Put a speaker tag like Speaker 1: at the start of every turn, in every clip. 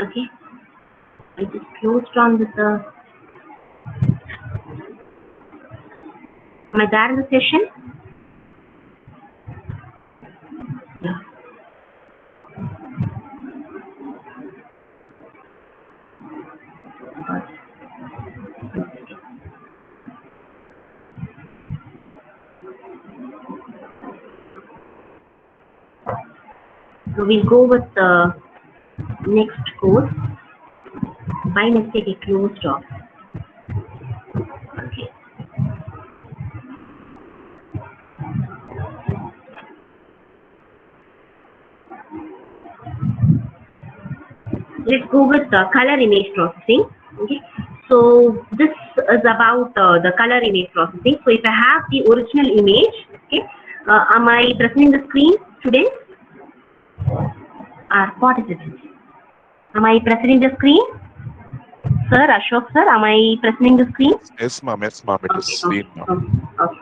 Speaker 1: Okay, I just closed on with the. Am I there in the session? Yeah. So we'll go with the next course. By mistake, it closed off. Okay. Let's go with the color image processing. Okay. So this is about the color image processing. So if I have the original image, okay, am I presenting the screen, students? Or participants? Am I presenting the screen? Sir, Ashok sir, am I presenting the screen?
Speaker 2: Yes, ma'am. Yes, ma'am. It is seen, ma'am.
Speaker 1: Okay.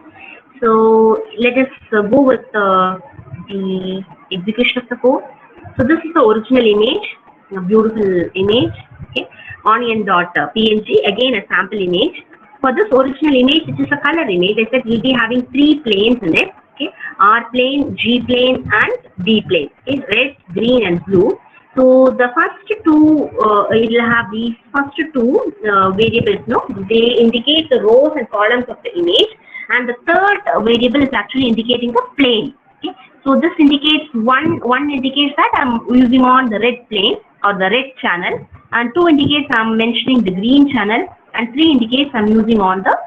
Speaker 1: So let us go with the execution of the code. So this is the original image, a beautiful image. Okay, onion.png, again a sample image. For this original image, which is a color image, I said we'll be having 3 planes in it. Okay, R plane, G plane, and D plane. Okay, red, green, and blue. So the first two, it will have these first two variables. No, they indicate the rows and columns of the image, and the third variable is actually indicating the plane. Okay, so this indicates one indicates that I'm using on the red plane or the red channel, and 2 indicates I'm mentioning the green channel, and 3 indicates I'm using on the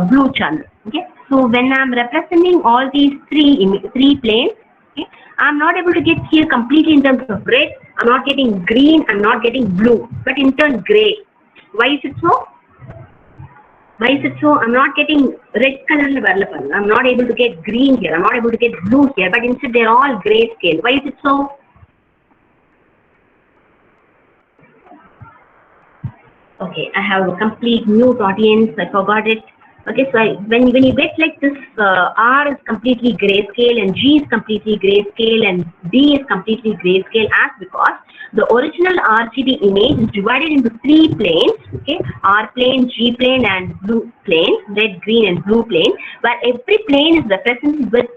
Speaker 1: blue channel. Okay, so when I'm representing all these three planes, okay, I'm not able to get here completely in terms of red. I'm not getting green. I'm not getting blue, but in turn gray. Why is it so? Why is it so? I'm not getting red color. I'm not able to get green here. I'm not able to get blue here, but instead they're all gray scale. Why is it so? Okay, I have a complete mute audience. I forgot it. Okay, so when you get like this, R is completely grayscale and G is completely grayscale and D is completely grayscale, as because the original RGB image is divided into 3 planes. Okay, R plane, G plane, and blue plane, red, green, and blue plane, where every plane is represented with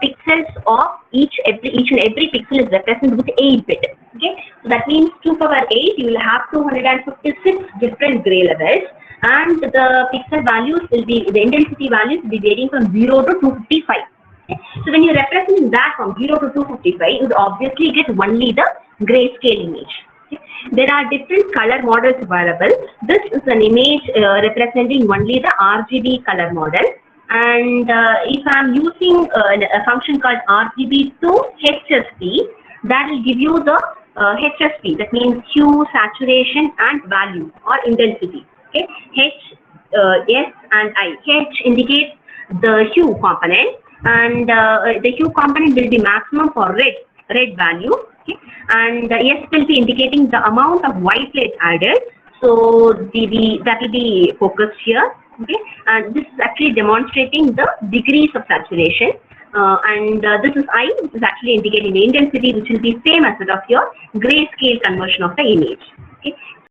Speaker 1: pixels of each and every pixel is represented with 8-bit. Okay, so that means 2 power 8. You will have 256 different gray levels. And the pixel values will be, the intensity values will be varying from 0 to 255. Okay. So when you represent that from 0 to 255, you would obviously get only the grayscale image. Okay. There are different color models available. This is an image representing only the RGB color model. And if I'm using a function called RGB to HSP, that will give you the HSP. That means hue, saturation, and value or intensity. Okay, H, S, and I. H indicates the hue component, and the hue component will be maximum for red value. Okay, and S will be indicating the amount of white light added. So that will be focused here. Okay, and this is actually demonstrating the degrees of saturation. And this is I, which is actually indicating the intensity, which will be same as that of your grayscale conversion of the image. Okay.